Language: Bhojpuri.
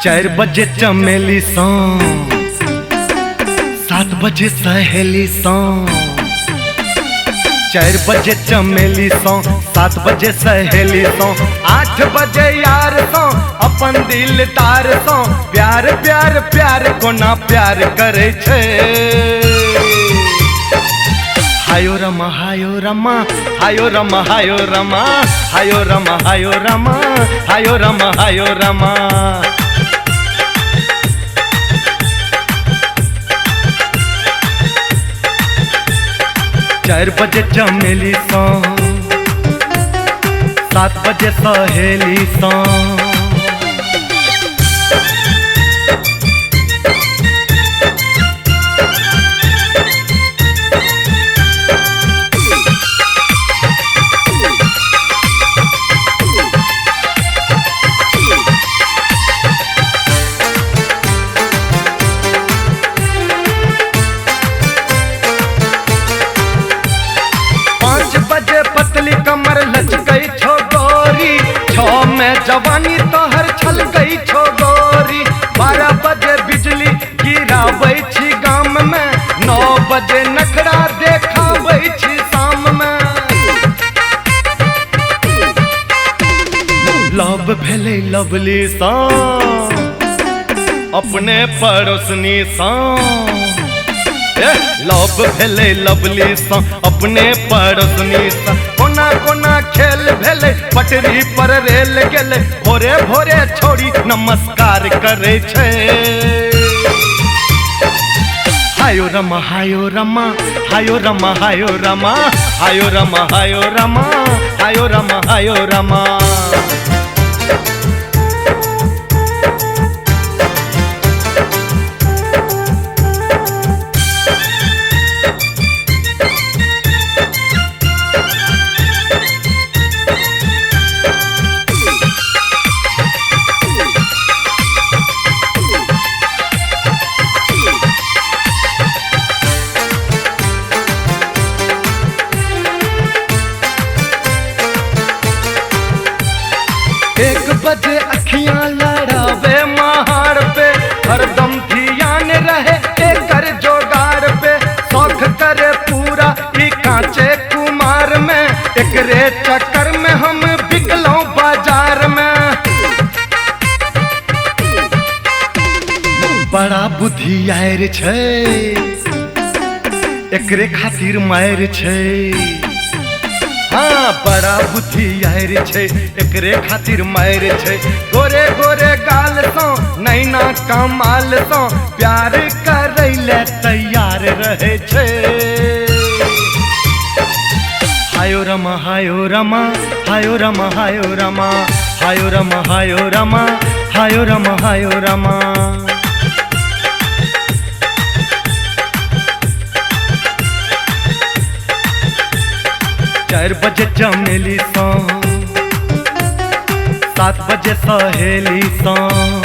4 बजे चमेली सॉन्ग, 7 बजे सहेली सॉन्ग। 4 बजे चमेली सॉन्ग, 7 बजे सहेली सॉन्ग, 8 बजे यार सॉन्ग, अपन दिल तार सॉन्ग। प्यार प्यार प्यार कोना प्यार करे छे। हायो रमा हायो रमा, हायो रमा हायो रमा, हायो रमा हायो रमा, हायो रमा हायो रमा। 4 बजे चमेली सॉन्ग, 7 बजे सहेली सॉन्ग। पतली कमर लचकई छो गोरी, 6 में जवानी तोहर छल गई छो गोरी। 12 बजे बिजली गिराबै छी गाम में, 9 बजे नखरा देखाबै छी शाम में। लव भेलै लवली सॉन्ग, अपने पड़ोसनी सॉन्ग। लव भेलै लवली सॉन्ग, अपने पड़ोसनी सॉन्ग। कोना कोना खेल भेलै, पटरी पर रेल गेलै। भोरे भोरे छोड़ी नमस्कार करे छे। हायो रमा हायो रमा, हायो रमा हायो रमा, हायो रमा हायो रमा, हायो रमा हायो रमा। एक बजे अखियां लड़ावे महाड़ पे, हरदम ध्यान रहे एकर जोगाड़ पे। शौक करे पूरा ई कांचे कुमार में, एकरे चक्कर में हम बिकलों बाजार में। बड़ा बुद्धि आयर छे, एकरे खातिर मायर छे। हाँ बड़ा बुद्धि आयर छे, एकरे खातिर मायर छे। गोरे गोरे गाल सो, नैना कमाल सो, प्यार करैले तैयार रहे छे। हायो रमा हायो रमा, हायो रमा हायो रमा, हायो रमा हायो रमा, हायो रमा हायो रमा। 4 बजे चमेली सॉन्ग, 7 बजे सहेली सॉन्ग।